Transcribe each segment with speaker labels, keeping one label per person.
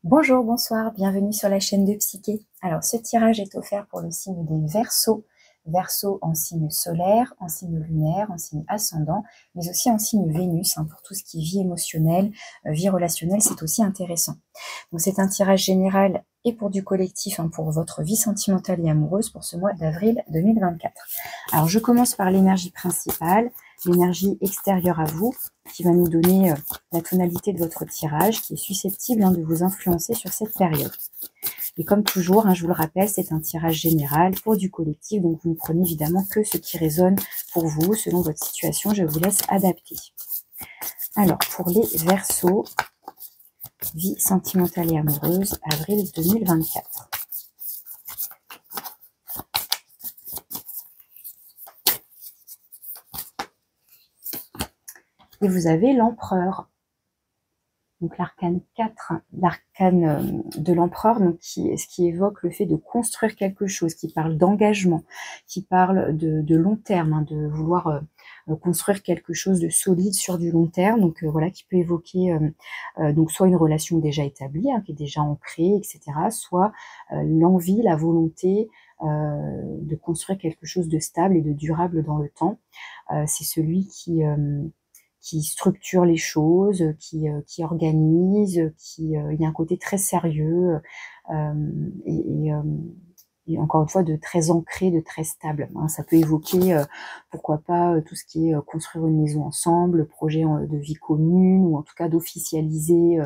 Speaker 1: Bonjour, bonsoir, bienvenue sur la chaîne de Psyché. Alors, ce tirage est offert pour le signe des Verseaux. Verseaux en signe solaire, en signe lunaire, en signe ascendant, mais aussi en signe Vénus, pour tout ce qui est vie émotionnelle, vie relationnelle, c'est aussi intéressant. Donc, c'est un tirage général et pour du collectif, pour votre vie sentimentale et amoureuse pour ce mois d'avril 2024. Alors, je commence par l'énergie principale, l'énergie extérieure à vous, qui va nous donner la tonalité de votre tirage, qui est susceptible de vous influencer sur cette période. Et comme toujours, je vous le rappelle, c'est un tirage général pour du collectif, donc vous ne prenez évidemment que ce qui résonne pour vous, selon votre situation, je vous laisse adapter. Alors, pour les Verseaux, vie sentimentale et amoureuse, avril 2024. Et vous avez l'Empereur. Donc l'arcane 4, l'arcane de l'empereur, donc ce qui évoque le fait de construire quelque chose, qui parle d'engagement, qui parle de long terme, de vouloir construire quelque chose de solide sur du long terme, donc voilà, qui peut évoquer donc soit une relation déjà établie, qui est déjà ancrée, etc., soit l'envie, la volonté de construire quelque chose de stable et de durable dans le temps. C'est celui qui structure les choses, qui organise, il y a un côté très sérieux et encore une fois de très ancré, de très stable. Ça peut évoquer, pourquoi pas, tout ce qui est construire une maison ensemble, projet de vie commune, ou en tout cas d'officialiser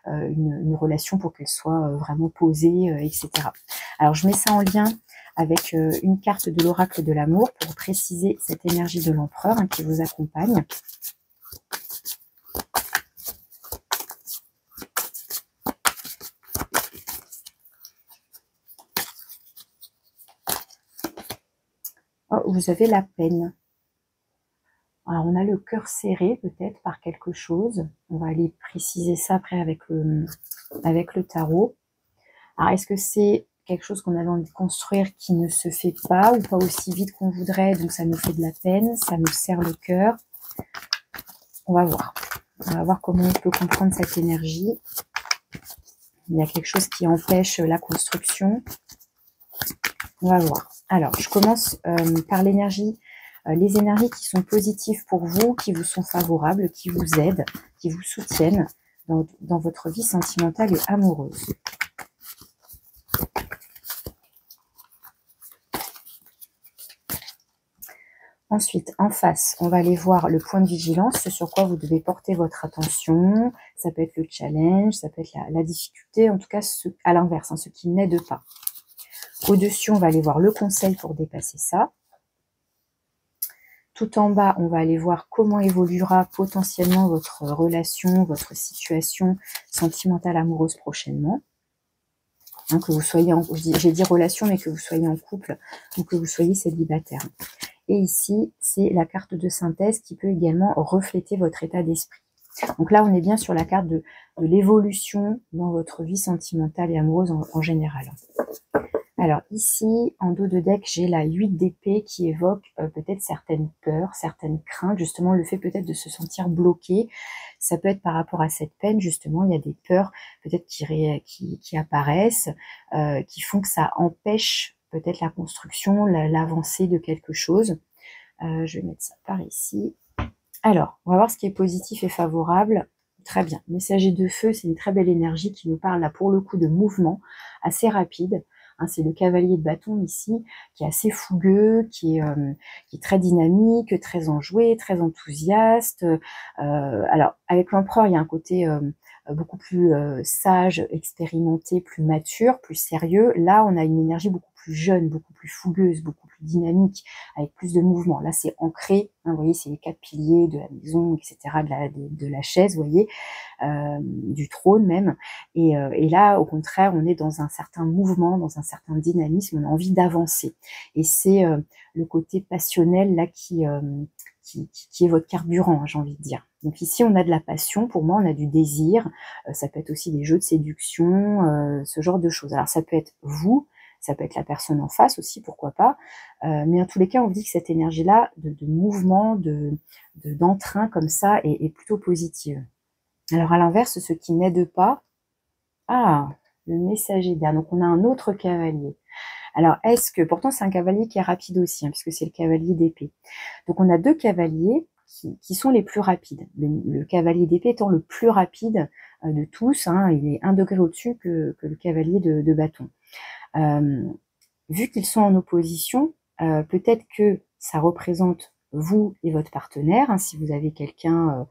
Speaker 1: une relation pour qu'elle soit vraiment posée, etc. Alors je mets ça en lien avec une carte de l'oracle de l'amour pour préciser cette énergie de l'empereur qui vous accompagne. Oh, vous avez la peine. Alors, on a le cœur serré, peut-être, par quelque chose. On va aller préciser ça après avec le tarot. Alors, est-ce que c'est quelque chose qu'on avait envie de construire qui ne se fait pas, ou pas aussi vite qu'on voudrait, donc ça nous fait de la peine, ça nous serre le cœur? On va voir. On va voir comment on peut comprendre cette énergie. Il y a quelque chose qui empêche la construction. On va voir. Alors, je commence par l'énergie, les énergies qui sont positives pour vous, qui vous sont favorables, qui vous aident, qui vous soutiennent dans votre vie sentimentale et amoureuse. Ensuite, en face, on va aller voir le point de vigilance, ce sur quoi vous devez porter votre attention. Ça peut être le challenge, ça peut être la difficulté, en tout cas à l'inverse, ce qui n'aide pas. Au-dessus, on va aller voir le conseil pour dépasser ça. Tout en bas, on va aller voir comment évoluera potentiellement votre relation, votre situation sentimentale amoureuse prochainement. Que vous soyez j'ai dit relation, mais que vous soyez en couple ou que vous soyez célibataire. Et ici, c'est la carte de synthèse qui peut également refléter votre état d'esprit. Donc là, on est bien sur la carte de l'évolution dans votre vie sentimentale et amoureuse en général. Alors ici, en dos de deck, j'ai la 8 d'épée qui évoque peut-être certaines peurs, certaines craintes, justement le fait peut-être de se sentir bloqué. Ça peut être par rapport à cette peine, justement, il y a des peurs peut-être qui apparaissent, qui font que ça empêche peut-être la construction, l'avancée de quelque chose. Je vais mettre ça par ici. Alors, on va voir ce qui est positif et favorable. Très bien. Messager de feu, c'est une très belle énergie qui nous parle là pour le coup de mouvement assez rapide. C'est le cavalier de bâton ici, qui est assez fougueux, qui est très dynamique, très enjoué, très enthousiaste. Alors, avec l'empereur, il y a un côté beaucoup plus sage, expérimenté, plus mature, plus sérieux. Là, on a une énergie beaucoup plus jeune, beaucoup plus fougueuse, beaucoup plus dynamique, avec plus de mouvement. Là, c'est ancré. Vous voyez, c'est les 4 piliers de la maison, etc., de la chaise, vous voyez, du trône même. Et là, au contraire, on est dans un certain mouvement, dans un certain dynamisme, on a envie d'avancer. Et c'est le côté passionnel là qui est votre carburant, j'ai envie de dire. Donc ici, on a de la passion, pour moi, on a du désir, ça peut être aussi des jeux de séduction, ce genre de choses. Alors ça peut être vous, ça peut être la personne en face aussi, pourquoi pas, mais en tous les cas, on vous dit que cette énergie-là, de mouvement, d'entrain comme ça, est plutôt positive. Alors à l'inverse, ce qui n'aide pas, Ah, le messager d'air. Donc, on a un autre cavalier. Alors, est-ce que... Pourtant, c'est un cavalier qui est rapide aussi, hein, puisque c'est le cavalier d'épée. Donc, on a deux cavaliers qui sont les plus rapides. Le cavalier d'épée étant le plus rapide de tous. Hein, il est 1 degré au-dessus que le cavalier de bâton. Vu qu'ils sont en opposition, peut-être que ça représente vous et votre partenaire. Hein, si vous avez quelqu'un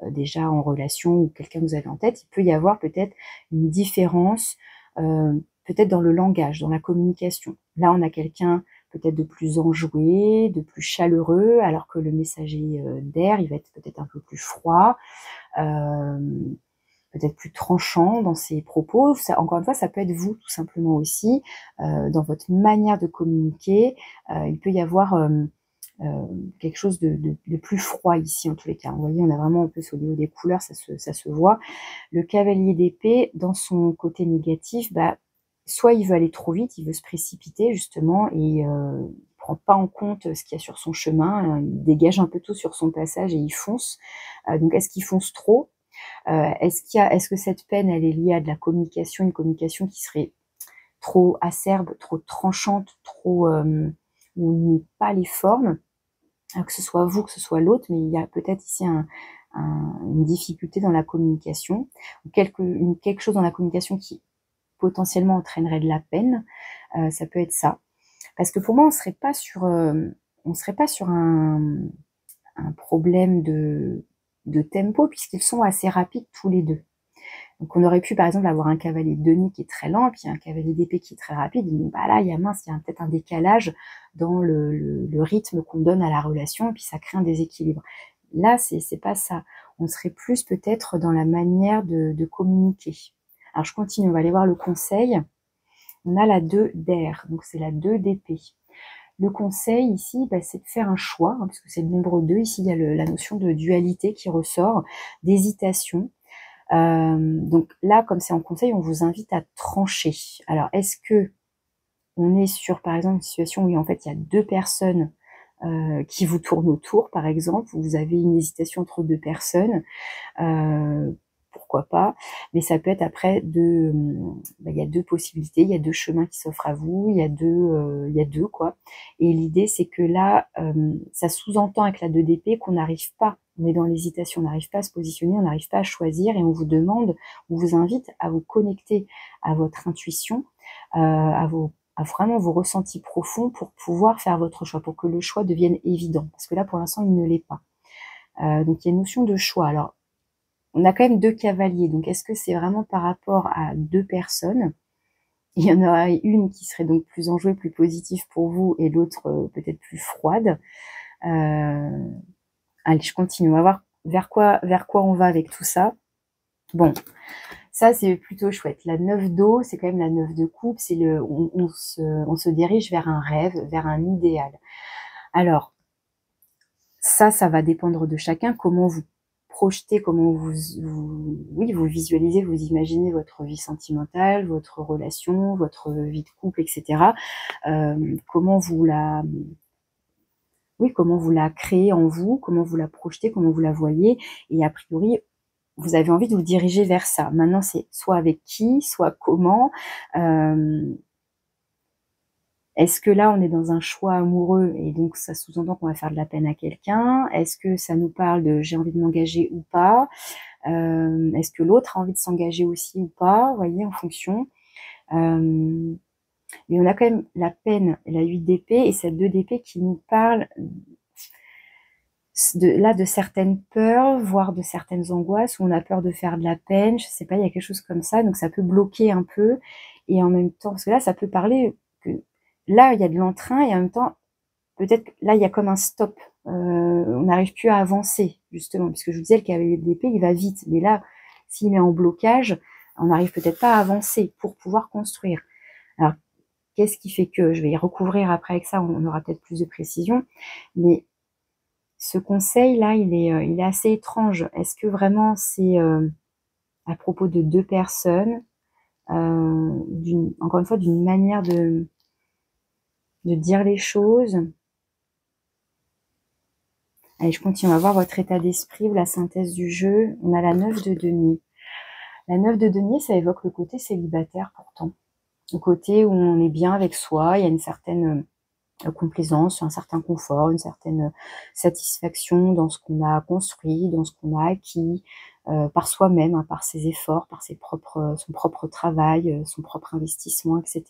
Speaker 1: déjà en relation ou quelqu'un que vous avez en tête, il peut y avoir peut-être une différence, peut-être dans le langage, dans la communication. Là, on a quelqu'un peut-être de plus enjoué, de plus chaleureux, alors que le messager d'air, il va être peut-être un peu plus froid, peut-être plus tranchant dans ses propos. Ça, encore une fois, ça peut être vous tout simplement aussi, dans votre manière de communiquer. Il peut y avoir quelque chose de plus froid ici en tous les cas. Vous voyez, on a vraiment un peu au niveau des couleurs, ça se voit. Le cavalier d'épée, dans son côté négatif, bah, soit il veut aller trop vite, il veut se précipiter justement et il prend pas en compte ce qu'il y a sur son chemin, il dégage un peu tout sur son passage et il fonce. Donc est-ce qu'il fonce trop? Est-ce que cette peine, elle est liée à de la communication, une communication qui serait trop acerbe, trop tranchante, trop où on n'y met pas les formes, que ce soit vous, que ce soit l'autre, mais il y a peut-être ici une difficulté dans la communication, ou quelque chose dans la communication qui potentiellement entraînerait de la peine. Ça peut être ça. Parce que pour moi, on serait pas sur un problème de tempo, puisqu'ils sont assez rapides tous les deux. Donc on aurait pu par exemple avoir un cavalier de denier qui est très lent, puis un cavalier d'épée qui est très rapide. Donc bah là, il y a peut-être un décalage dans le rythme qu'on donne à la relation, et puis ça crée un déséquilibre. Là, c'est pas ça. On serait plus peut-être dans la manière de communiquer. Alors je continue, on va aller voir le conseil. On a la 2 d'air, donc c'est la 2 d'épée. Le conseil ici, bah, c'est de faire un choix, hein, puisque c'est le nombre 2. Ici, il y a la notion de dualité qui ressort, d'hésitation. Donc là, comme c'est en conseil, on vous invite à trancher. Alors, est-ce que on est sur, par exemple, une situation où en fait il y a deux personnes qui vous tournent autour, par exemple, où vous avez une hésitation entre deux personnes, pourquoi pas, mais ça peut être après il y a deux possibilités, il y a deux chemins qui s'offrent à vous, il y a deux quoi. Et l'idée c'est que là, ça sous-entend avec la 2 d'épée qu'on n'arrive pas, on est dans l'hésitation, on n'arrive pas à se positionner, on n'arrive pas à choisir, et on vous demande, on vous invite à vous connecter à votre intuition, à vraiment vos ressentis profonds pour pouvoir faire votre choix, pour que le choix devienne évident, parce que là pour l'instant il ne l'est pas. Donc il y a une notion de choix. Alors on a quand même deux cavaliers, donc est-ce que c'est vraiment par rapport à deux personnes? Il y en aura une qui serait donc plus enjouée, plus positive pour vous, et l'autre peut-être plus froide. Allez, je continue, on va voir vers quoi on va avec tout ça. Bon, ça c'est plutôt chouette. La 9 d'eau, c'est quand même la 9 de coupe, c'est on se dirige vers un rêve, vers un idéal. Alors, ça va dépendre de chacun, comment vous projetez, comment vous visualisez, vous imaginez votre vie sentimentale, votre relation, votre vie de couple, etc. Comment vous la créez en vous, comment vous la projetez, comment vous la voyez, et a priori, vous avez envie de vous diriger vers ça. Maintenant, c'est soit avec qui, soit comment. Est-ce que là, on est dans un choix amoureux et donc ça sous-entend qu'on va faire de la peine à quelqu'un? Est-ce que ça nous parle de j'ai envie de m'engager ou pas? Est-ce que l'autre a envie de s'engager aussi ou pas? Vous voyez, en fonction. Mais on a quand même la peine, la 8 d'épée et cette 2 d'épée qui nous parle de certaines peurs, voire de certaines angoisses où on a peur de faire de la peine. Je sais pas, il y a quelque chose comme ça. Donc ça peut bloquer un peu. Et en même temps, parce que là, ça peut parler que là, il y a de l'entrain et en même temps, peut-être que là, il y a comme un stop. On n'arrive plus à avancer, justement, puisque je vous disais, le cavalier d'épée, il va vite. Mais là, s'il est en blocage, on n'arrive peut-être pas à avancer pour pouvoir construire. Alors, qu'est-ce qui fait que, je vais y recouvrir après avec ça, on aura peut-être plus de précision, mais ce conseil-là, il est assez étrange. Est-ce que vraiment c'est à propos de deux personnes, encore une fois, d'une manière de dire les choses? Allez, je continue, on va voir votre état d'esprit, la synthèse du jeu. On a la 9 de denier. La 9 de denier, ça évoque le côté célibataire pourtant. Le côté où on est bien avec soi, il y a une certaine complaisance, un certain confort, une certaine satisfaction dans ce qu'on a construit, dans ce qu'on a acquis, par soi-même, hein, par ses efforts, par son propre travail, son propre investissement, etc.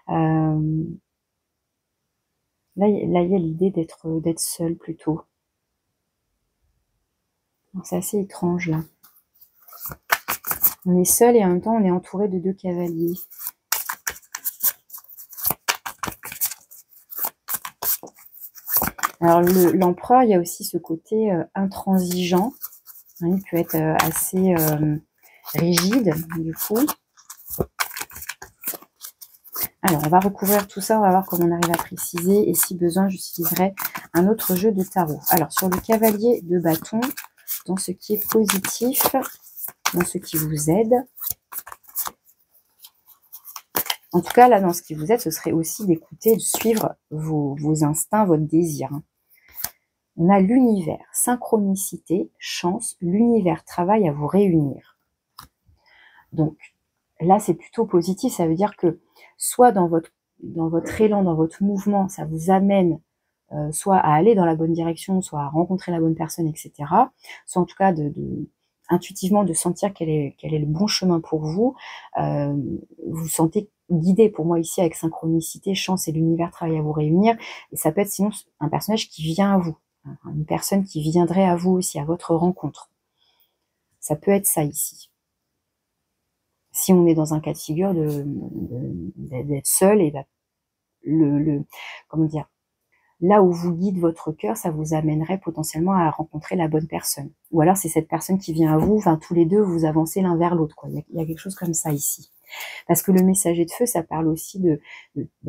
Speaker 1: Là, il y a l'idée d'être seul plutôt. C'est assez étrange là. On est seul et en même temps on est entouré de 2 cavaliers. Alors l'empereur, il y a aussi ce côté intransigeant. Hein, il peut être assez rigide du coup. Alors on va recouvrir tout ça, on va voir comment on arrive à préciser et si besoin j'utiliserai un autre jeu de tarot. Alors sur le cavalier de bâton, dans ce qui est positif, dans ce qui vous aide. En tout cas, là, dans ce qui vous aide, ce serait aussi d'écouter, de suivre vos instincts, votre désir. On a l'univers, synchronicité, chance, l'univers travaille à vous réunir. Donc, là, c'est plutôt positif, ça veut dire que soit dans votre élan, dans votre mouvement, ça vous amène soit à aller dans la bonne direction, soit à rencontrer la bonne personne, etc. Soit en tout cas intuitivement de sentir quel est le bon chemin pour vous. Vous sentez guidé, pour moi ici, avec synchronicité, chance et l'univers travaille à vous réunir. Et ça peut être sinon un personnage qui vient à vous, une personne qui viendrait à vous aussi, à votre rencontre. Ça peut être ça ici. Si on est dans un cas de figure d'être seul, et comment dire, là où vous guide votre cœur, ça vous amènerait potentiellement à rencontrer la bonne personne. Ou alors c'est cette personne qui vient à vous, enfin tous les deux vous avancez l'un vers l'autre, quoi. Il y a quelque chose comme ça ici. Parce que le messager de feu, ça parle aussi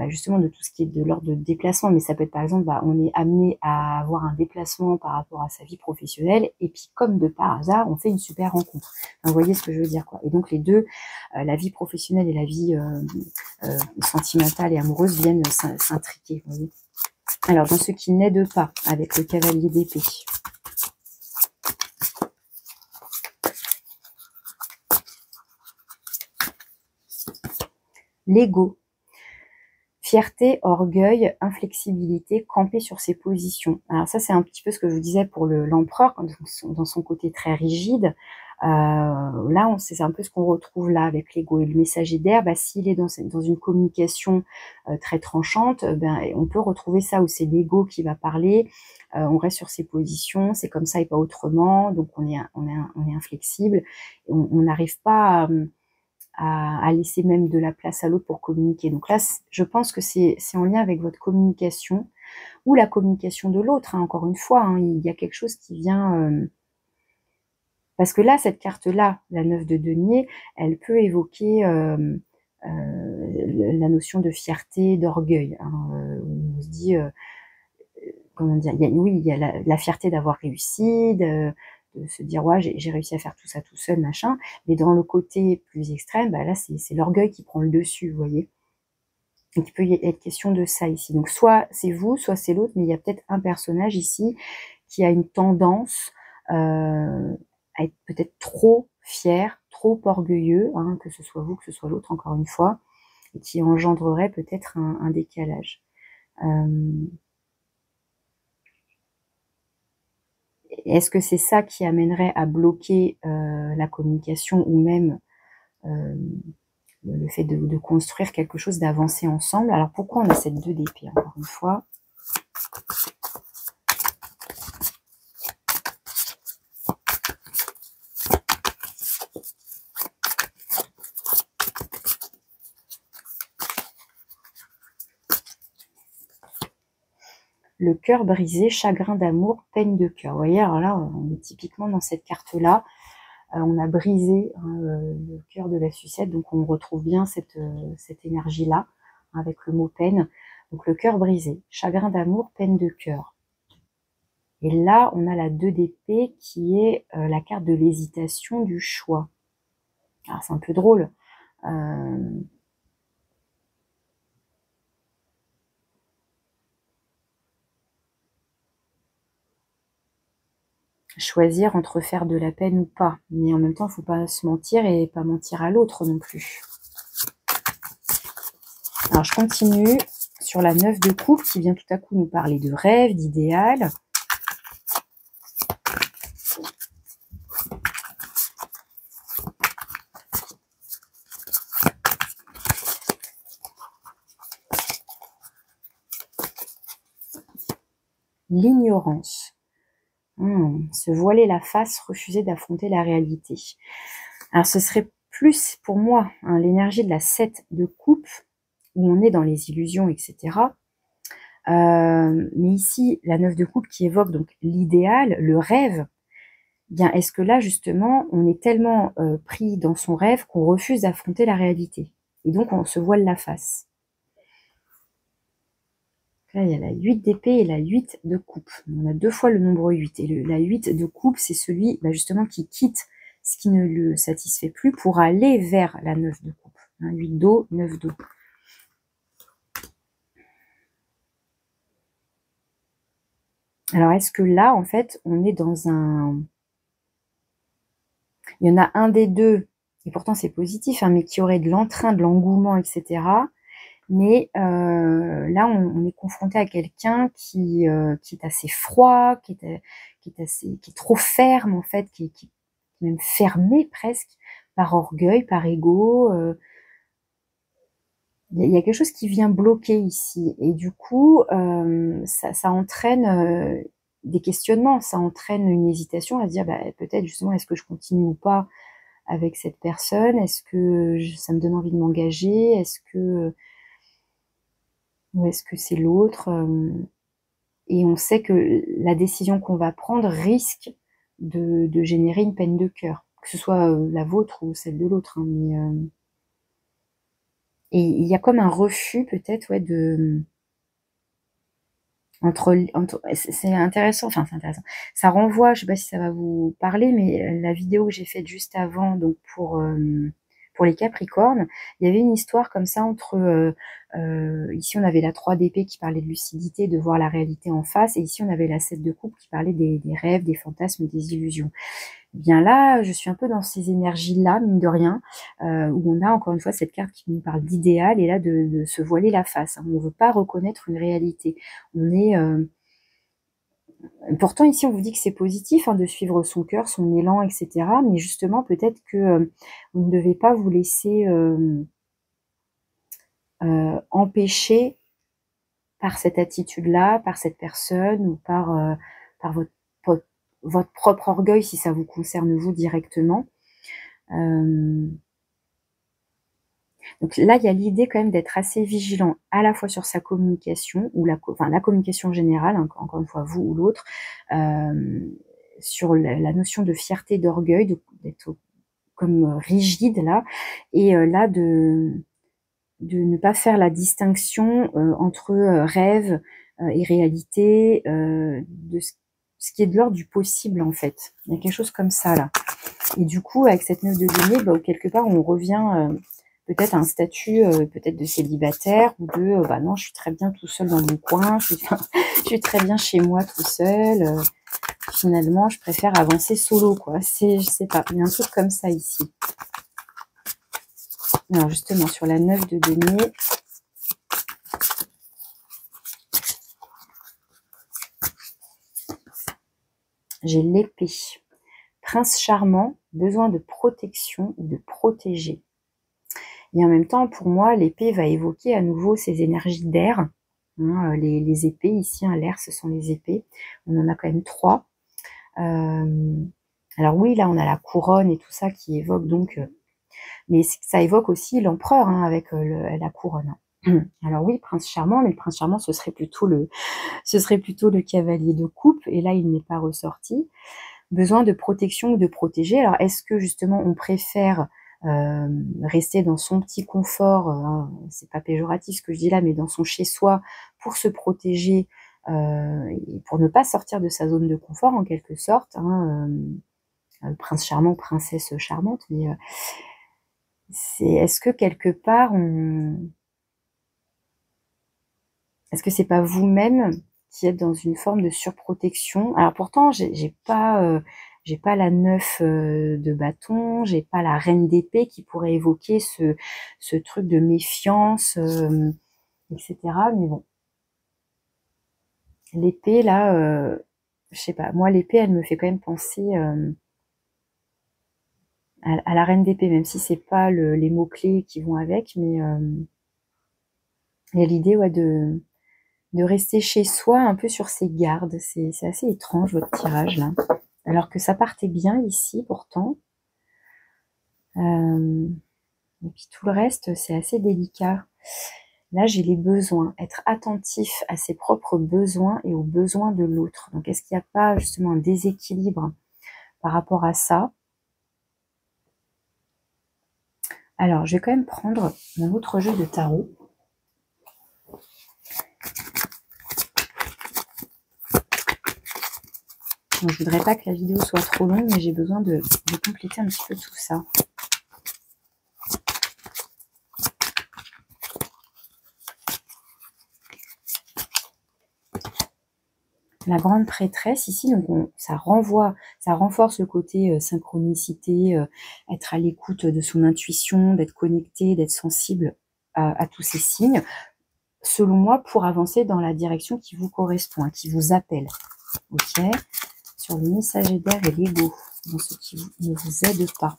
Speaker 1: justement de tout ce qui est de l'ordre de déplacement, mais ça peut être par exemple, on est amené à avoir un déplacement par rapport à sa vie professionnelle, et puis comme de par hasard, on fait une super rencontre. Enfin, vous voyez ce que je veux dire, quoi. Et donc les deux, la vie professionnelle et la vie sentimentale et amoureuse viennent s'intriquer, vous voyez. Alors, dans ce qui n'aide pas, avec le cavalier d'épée. L'ego. Fierté, orgueil, inflexibilité, camper sur ses positions. Alors ça, c'est un petit peu ce que je vous disais pour l'empereur, dans son côté très rigide. Là, c'est un peu ce qu'on retrouve là avec l'ego. Et le messager d'air, s'il est dans une communication très tranchante, on peut retrouver ça où c'est l'ego qui va parler. On reste sur ses positions, c'est comme ça et pas autrement. Donc on est inflexible. On n'arrive pas à laisser même de la place à l'autre pour communiquer. Donc là, je pense que c'est en lien avec votre communication ou la communication de l'autre. Hein, encore une fois, hein, il y a quelque chose qui vient... parce que là, cette carte-là, la 9 de denier, elle peut évoquer la notion de fierté, d'orgueil. Hein, on se dit, comment dire, il y a la fierté d'avoir réussi, de se dire, ouais, j'ai réussi à faire tout ça tout seul, machin. Mais dans le côté plus extrême, là, c'est l'orgueil qui prend le dessus, vous voyez. Donc, il peut y être question de ça ici. Donc, soit c'est vous, soit c'est l'autre, mais il y a peut-être un personnage ici qui a une tendance à être peut-être trop fier, trop orgueilleux, hein, que ce soit vous, que ce soit l'autre, encore une fois, et qui engendrerait peut-être un décalage. Est-ce que c'est ça qui amènerait à bloquer la communication ou même le fait de construire quelque chose, d'avancer ensemble? Alors pourquoi on a cette 2 d'épée, encore une fois? Le cœur brisé, chagrin d'amour, peine de cœur. Vous voyez, alors là, on est typiquement dans cette carte-là. On a brisé le cœur de la sucette, donc on retrouve bien cette énergie-là, avec le mot peine. Donc le cœur brisé, chagrin d'amour, peine de cœur. Et là, on a la 2 d'épée qui est la carte de l'hésitation, du choix. Alors c'est un peu drôle. choisir entre faire de la peine ou pas. Mais en même temps, il ne faut pas se mentir et pas mentir à l'autre non plus. Alors, je continue sur la 9 de coupe qui vient tout à coup nous parler de rêve, d'idéal. L'ignorance. Se voiler la face, refuser d'affronter la réalité. Alors, ce serait plus pour moi l'énergie de la 7 de coupe, où on est dans les illusions, etc. Mais ici, la 9 de coupe qui évoque donc l'idéal, le rêve, bien est-ce que là, justement, on est tellement pris dans son rêve qu'on refuse d'affronter la réalité. Et donc, on se voile la face. Là, il y a la 8 d'épée et la 8 de coupe. On a 2 fois le nombre 8. Et la 8 de coupe, c'est celui justement qui quitte ce qui ne le satisfait plus pour aller vers la 9 de coupe. 8 d'eau, 9 d'eau. Alors, est-ce que là, en fait, on est dans un... Il y en a un des deux, et pourtant c'est positif, mais qui aurait de l'entrain, de l'engouement, etc. Mais là, on est confronté à quelqu'un qui est assez froid, qui est trop ferme, en fait, qui est même fermé presque, par orgueil, par ego. Il y a quelque chose qui vient bloquer ici. Et du coup, ça entraîne des questionnements, ça entraîne une hésitation à se dire, peut-être justement, est-ce que je continue ou pas avec cette personne? Est-ce que ça me donne envie de m'engager? Ou est-ce que c'est l'autre? Et on sait que la décision qu'on va prendre risque de générer une peine de cœur, que ce soit la vôtre ou celle de l'autre. Et il y a comme un refus peut-être, c'est intéressant, enfin c'est intéressant. Ça renvoie, je sais pas si ça va vous parler, mais la vidéo que j'ai faite juste avant, donc pour les Capricornes, il y avait une histoire comme ça entre ici on avait la 3 d'épée qui parlait de lucidité, de voir la réalité en face, et ici on avait la 7 de coupe qui parlait des rêves, des fantasmes, des illusions. Bien là, je suis un peu dans ces énergies-là, mine de rien, où on a encore une fois cette carte qui nous parle d'idéal, et là de se voiler la face. On ne veut pas reconnaître une réalité. On est... Pourtant, ici, on vous dit que c'est positif de suivre son cœur, son élan, etc. Mais justement, peut-être que vous ne devez pas vous laisser empêcher par cette attitude-là, par cette personne, ou par votre propre orgueil, si ça vous concerne vous directement. Donc là, il y a l'idée quand même d'être assez vigilant à la fois sur sa communication, ou la communication générale, encore une fois, vous ou l'autre, sur la notion de fierté, d'orgueil, d'être comme rigide là, et là de ne pas faire la distinction entre rêve et réalité, de ce qui est de l'ordre du possible en fait. Il y a quelque chose comme ça là. Et du coup, avec cette 9 de denier, quelque part, on revient peut-être à un statut peut-être de célibataire, ou de non, je suis très bien tout seul dans mon coin, je suis très bien chez moi tout seul. Finalement, je préfère avancer solo, quoi. Je sais pas, il y a un truc comme ça ici. Alors justement, sur la 9 de denier, j'ai l'épée. Prince charmant, besoin de protection ou de protéger. Et en même temps, pour moi, l'épée va évoquer à nouveau ces énergies d'air. Les épées, ici, l'air, ce sont les épées. On en a quand même 3. Alors oui, là, on a la couronne et tout ça qui évoque donc... mais ça évoque aussi l'empereur avec la couronne. Alors oui, prince charmant, mais le prince charmant, ce serait plutôt le cavalier de coupe. Et là, il n'est pas ressorti. Besoin de protection ou de protéger. Alors, est-ce que justement, on préfère rester dans son petit confort, c'est pas péjoratif ce que je dis là, mais dans son chez-soi pour se protéger, et pour ne pas sortir de sa zone de confort en quelque sorte, prince charmant, princesse charmante, mais est-ce que quelque part est-ce que c'est pas vous-même qui êtes dans une forme de surprotection. Alors pourtant, j'ai pas la 9 de bâton, j'ai pas la reine d'épée qui pourrait évoquer ce truc de méfiance, etc. Mais bon, l'épée là, je sais pas, moi l'épée elle me fait quand même penser à la reine d'épée, même si c'est pas les mots-clés qui vont avec, mais il y a l'idée ouais, de rester chez soi un peu sur ses gardes. C'est assez étrange votre tirage là. Alors que ça partait bien ici pourtant. Et puis tout le reste, c'est assez délicat. Là, j'ai les besoins. Être attentif à ses propres besoins et aux besoins de l'autre. Donc, est-ce qu'il n'y a pas justement un déséquilibre par rapport à ça? Alors, je vais quand même prendre mon autre jeu de tarot. Donc, je voudrais pas que la vidéo soit trop longue, mais j'ai besoin de compléter un petit peu tout ça. La grande prêtresse ici, donc ça renforce le côté synchronicité, être à l'écoute de son intuition, d'être connecté, d'être sensible à tous ces signes, selon moi, pour avancer dans la direction qui vous correspond, qui vous appelle. Ok, sur le messager d'air et l'ego, dans ce qui ne vous aide pas.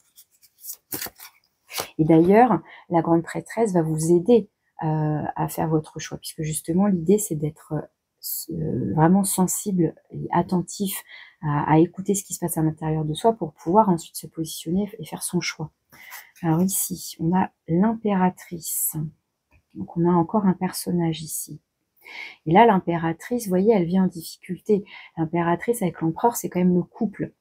Speaker 1: Et d'ailleurs, la grande prêtresse va vous aider à faire votre choix, puisque justement l'idée c'est d'être vraiment sensible et attentif à écouter ce qui se passe à l'intérieur de soi pour pouvoir ensuite se positionner et faire son choix. Alors ici, on a l'impératrice. Donc on a encore un personnage ici. Et là, l'impératrice, vous voyez, elle vient en difficulté. L'impératrice avec l'empereur, c'est quand même le couple.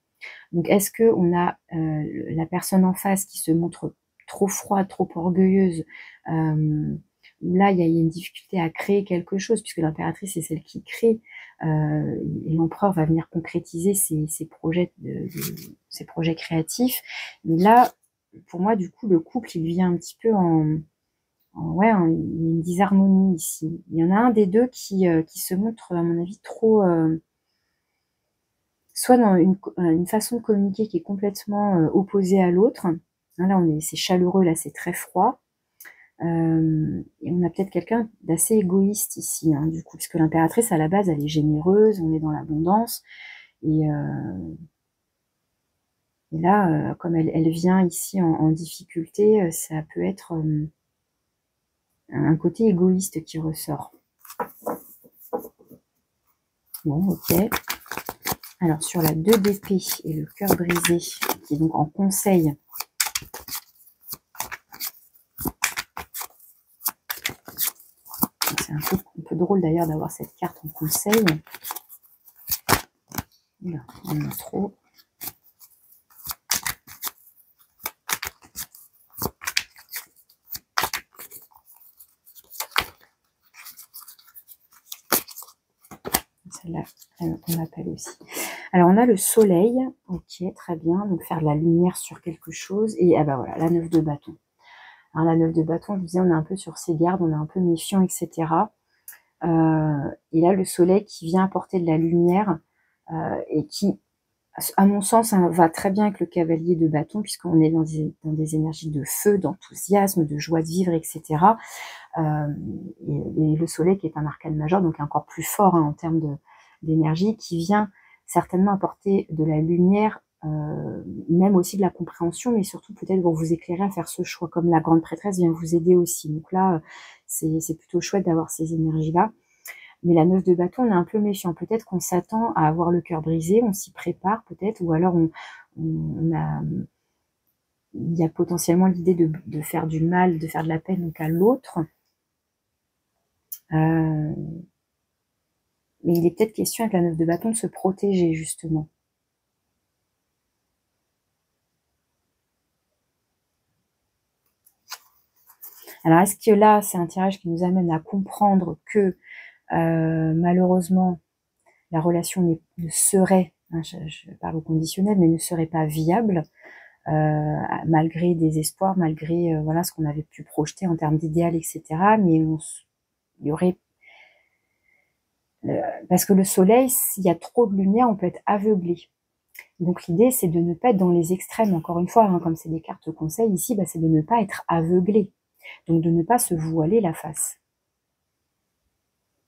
Speaker 1: Donc est-ce qu'on a la personne en face qui se montre trop froide, trop orgueilleuse, où là il y a une difficulté à créer quelque chose, puisque l'impératrice c'est celle qui crée, et l'empereur va venir concrétiser ses projets créatifs. Mais là, pour moi, du coup, le couple il vient un petit peu il y a une disharmonie ici. Il y en a un des deux qui se montre, à mon avis, trop soit dans une façon de communiquer qui est complètement opposée à l'autre. Là, c'est chaleureux, là, c'est très froid. Et on a peut-être quelqu'un d'assez égoïste ici, du coup, puisque l'impératrice, à la base, elle est généreuse, on est dans l'abondance. Et là, comme elle vient ici en difficulté, ça peut être un côté égoïste qui ressort. Bon, ok. Alors, sur la 2 d'épée et le cœur brisé, qui est donc en conseil, c'est un peu drôle d'ailleurs d'avoir cette carte en conseil. Là, on en a trop. Celle-là, on l'appelle aussi. Alors, on a le soleil. Ok, très bien. Donc, faire de la lumière sur quelque chose. Et ah bah voilà, la 9 de bâton. Alors, la 9 de bâton, je vous disais, on est un peu sur ses gardes, on est un peu méfiant, etc. Et là, le soleil qui vient apporter de la lumière et qui, à mon sens, va très bien avec le cavalier de bâton, puisqu'on est dans des énergies de feu, d'enthousiasme, de joie de vivre, etc. Et le soleil qui est un arcane majeur, donc encore plus fort en termes d'énergie, qui vient certainement apporter de la lumière, même aussi de la compréhension, mais surtout peut-être pour vous éclairer à faire ce choix, comme la grande prêtresse vient vous aider aussi. Donc là, c'est plutôt chouette d'avoir ces énergies-là. Mais la 9 de bâton, on est un peu méfiant. Peut-être qu'on s'attend à avoir le cœur brisé, on s'y prépare peut-être, ou alors il y a potentiellement l'idée de faire du mal, de faire de la peine donc à l'autre. Mais il est peut-être question avec la 9 de bâton de se protéger justement. Alors est-ce que là, c'est un tirage qui nous amène à comprendre que malheureusement, la relation ne serait, je parle au conditionnel, mais ne serait pas viable, malgré des espoirs, malgré voilà ce qu'on avait pu projeter en termes d'idéal, etc. Mais il y aurait Parce que le soleil, s'il y a trop de lumière, on peut être aveuglé. Donc l'idée, c'est de ne pas être dans les extrêmes. Encore une fois, hein, comme c'est des cartes conseils ici, bah, c'est de ne pas être aveuglé. Donc de ne pas se voiler la face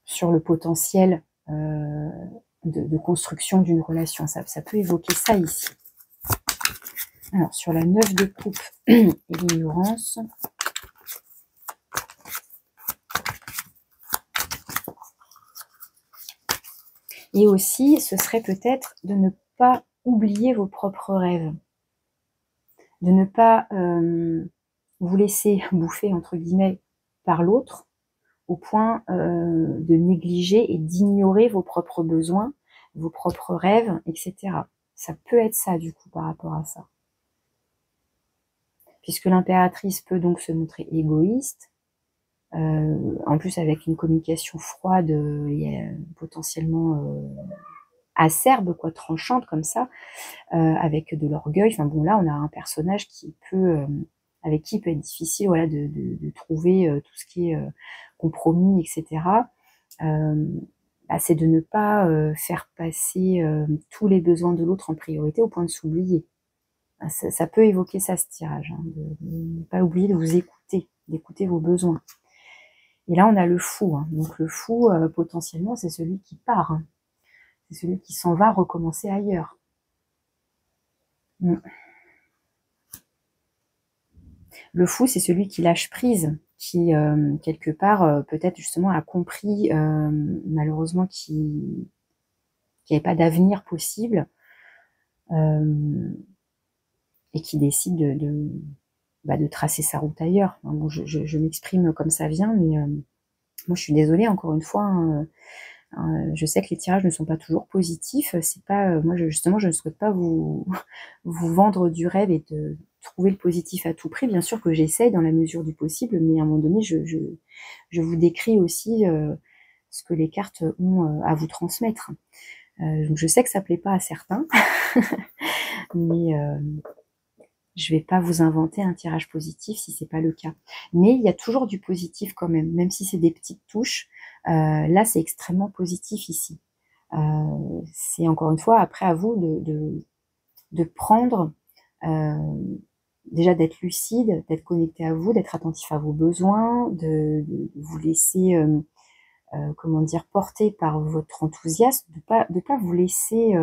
Speaker 1: sur le potentiel de construction d'une relation. Ça peut évoquer ça ici. Alors, sur la 9 de coupe et l'ignorance. Et aussi, ce serait peut-être de ne pas oublier vos propres rêves. De ne pas vous laisser bouffer, entre guillemets, par l'autre, au point de négliger et d'ignorer vos propres besoins, vos propres rêves, etc. Ça peut être ça, du coup, par rapport à ça. Puisque l'impératrice peut donc se montrer égoïste, en plus avec une communication froide et potentiellement acerbe, quoi, tranchante comme ça, avec de l'orgueil. Enfin bon, là, on a un personnage qui peut, avec qui il peut être difficile, voilà, de trouver tout ce qui est compromis, etc. Bah, c'est de ne pas faire passer tous les besoins de l'autre en priorité au point de s'oublier. Ça peut évoquer ça, ce tirage, hein, de ne pas oublier de vous écouter, d'écouter vos besoins. Et là, on a le fou. Hein. Donc le fou, potentiellement, c'est celui qui part. Hein. C'est celui qui s'en va recommencer ailleurs. Le fou, c'est celui qui lâche prise, qui, quelque part, peut-être justement a compris, malheureusement, qu'il n'y avait pas d'avenir possible, et qui décide de tracer sa route ailleurs. Enfin, bon, je m'exprime comme ça vient, mais moi, je suis désolée, encore une fois, hein, je sais que les tirages ne sont pas toujours positifs. C'est pas, moi, justement, je ne souhaite pas vous vendre du rêve et de trouver le positif à tout prix. Bien sûr que j'essaye dans la mesure du possible, mais à un moment donné, je vous décris aussi ce que les cartes ont à vous transmettre. Donc je sais que ça plaît pas à certains, mais je vais pas vous inventer un tirage positif si c'est pas le cas. Mais il y a toujours du positif quand même si c'est des petites touches. Là, c'est extrêmement positif ici. C'est encore une fois après à vous de prendre, déjà d'être lucide, d'être connecté à vous, d'être attentif à vos besoins, de vous laisser, comment dire, porter par votre enthousiasme, de pas vous laisser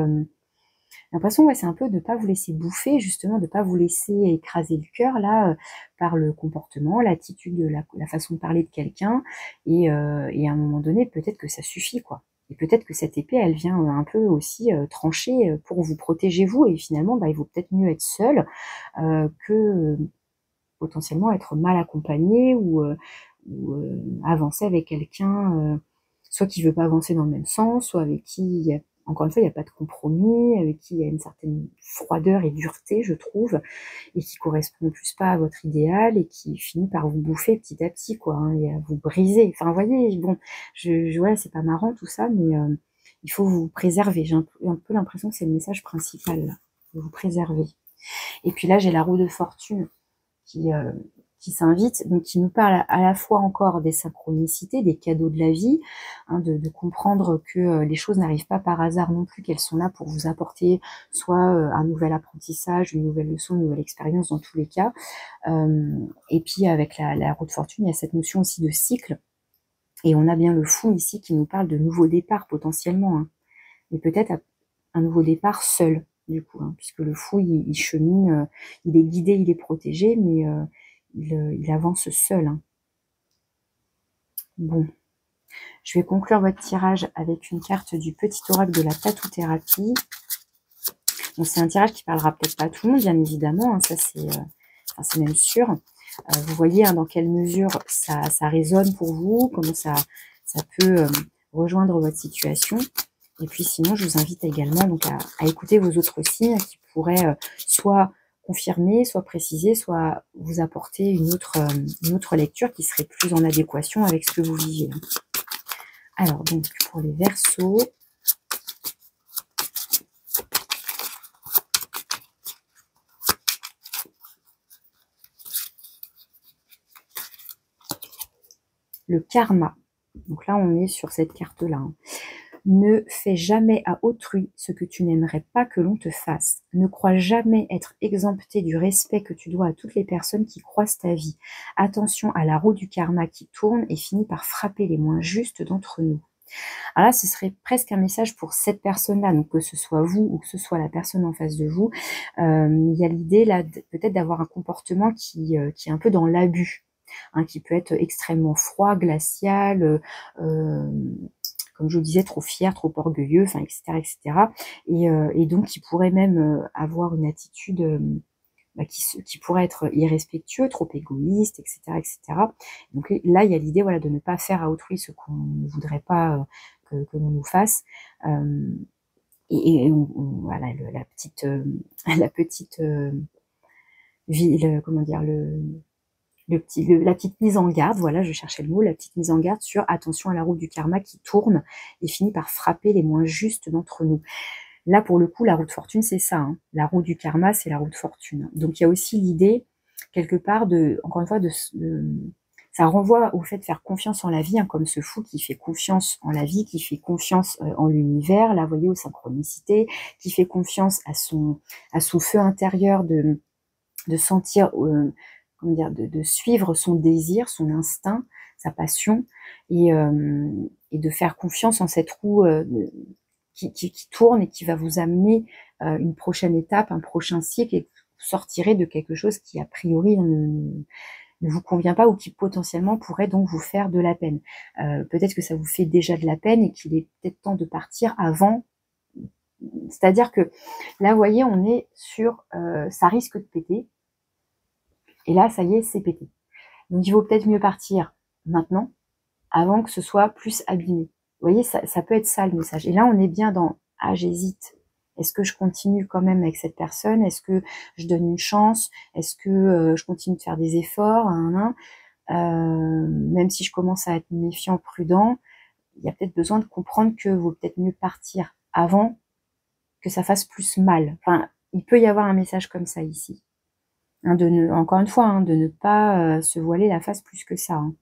Speaker 1: l'impression, ouais, c'est un peu de pas vous laisser bouffer, justement, de pas vous laisser écraser le cœur, là, par le comportement, l'attitude, la façon de parler de quelqu'un, et à un moment donné, peut-être que ça suffit, quoi. Et peut-être que cette épée, elle vient un peu aussi trancher pour vous protéger, vous, et finalement, bah, il vaut peut-être mieux être seul que potentiellement être mal accompagné ou avancer avec quelqu'un, soit qui veut pas avancer dans le même sens, soit avec qui il y a encore une fois, il n'y a pas de compromis, avec qui il y a une certaine froideur et dureté, je trouve, et qui correspond plus pas à votre idéal et qui finit par vous bouffer petit à petit, quoi, hein, et à vous briser. Enfin, vous voyez, bon, ouais, c'est pas marrant tout ça, mais il faut vous préserver. J'ai un peu l'impression que c'est le message principal, là, de vous préserver. Et puis là, j'ai la roue de fortune qui s'invite, donc qui nous parle à la fois encore des synchronicités, des cadeaux de la vie, hein, de comprendre que les choses n'arrivent pas par hasard non plus, qu'elles sont là pour vous apporter soit un nouvel apprentissage, une nouvelle leçon, une nouvelle expérience dans tous les cas. Et puis avec la roue de fortune, il y a cette notion aussi de cycle, et on a bien le fou ici qui nous parle de nouveaux départs potentiellement, hein, et peut-être un nouveau départ seul, du coup, hein, puisque le fou, il chemine, il est guidé, il est protégé, mais il avance seul. Hein. Bon, je vais conclure votre tirage avec une carte du petit oracle de la tatou-thérapie. Bon, c'est un tirage qui parlera peut-être pas à tout le monde, bien évidemment, hein, ça c'est même sûr. Vous voyez hein, dans quelle mesure ça résonne pour vous, comment ça peut rejoindre votre situation. Et puis sinon, je vous invite également donc à écouter vos autres signes qui pourraient soit confirmer, soit préciser, soit vous apporter une autre lecture qui serait plus en adéquation avec ce que vous vivez. Alors, donc, pour les Verseaux, le karma. Donc là, on est sur cette carte-là. Hein. Ne fais jamais à autrui ce que tu n'aimerais pas que l'on te fasse. Ne crois jamais être exempté du respect que tu dois à toutes les personnes qui croisent ta vie. Attention à la roue du karma qui tourne et finit par frapper les moins justes d'entre nous. Alors là, ce serait presque un message pour cette personne-là, donc que ce soit vous ou que ce soit la personne en face de vous. Il y a l'idée là peut-être d'avoir un comportement qui est un peu dans l'abus, hein, qui peut être extrêmement froid, glacial, comme je vous disais, trop fier, trop orgueilleux, enfin, etc., etc. Et donc qui pourrait même avoir une attitude qui pourrait être irrespectueux, trop égoïste, etc., etc. Donc là, il y a l'idée, voilà, de ne pas faire à autrui ce qu'on ne voudrait pas que l'on nous fasse. Voilà, la petite comment dire, la petite mise en garde, voilà, je cherchais le mot, la petite mise en garde sur attention à la roue du karma qui tourne et finit par frapper les moins justes d'entre nous. Là, pour le coup, la roue de fortune, c'est ça, hein. La roue du karma, c'est la roue de fortune. Donc, il y a aussi l'idée, quelque part, encore une fois, ça renvoie au fait de faire confiance en la vie, hein, comme ce fou qui fait confiance en la vie, qui fait confiance en l'univers, là, vous voyez, aux synchronicités, qui fait confiance à son feu intérieur de sentir, comment dire, de suivre son désir, son instinct, sa passion, et de faire confiance en cette roue qui tourne et qui va vous amener une prochaine étape, un prochain cycle, et vous sortirez de quelque chose qui a priori ne vous convient pas ou qui potentiellement pourrait donc vous faire de la peine. Peut-être que ça vous fait déjà de la peine et qu'il est peut-être temps de partir avant. C'est-à-dire que là, vous voyez, on est sur ça risque de péter. Et là, ça y est, c'est pété. Donc, il vaut peut-être mieux partir maintenant, avant que ce soit plus abîmé. Vous voyez, ça peut être ça le message. Et là, on est bien dans « Ah, j'hésite. Est-ce que je continue quand même avec cette personne? Est-ce que je donne une chance? Est-ce que je continue de faire des efforts? » Même si je commence à être méfiant, prudent, il y a peut-être besoin de comprendre que vaut peut-être mieux partir avant que ça fasse plus mal. Enfin, il peut y avoir un message comme ça ici. Hein, encore une fois, hein, de ne pas se voiler la face plus que ça. Hein.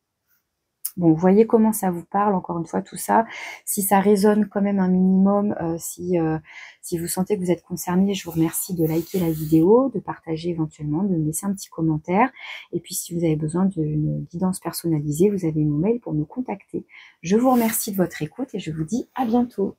Speaker 1: Bon, vous voyez comment ça vous parle, encore une fois, tout ça. Si ça résonne quand même un minimum, si vous sentez que vous êtes concerné, je vous remercie de liker la vidéo, de partager éventuellement, de me laisser un petit commentaire. Et puis, si vous avez besoin d'une guidance personnalisée, vous avez mon mail pour me contacter. Je vous remercie de votre écoute et je vous dis à bientôt.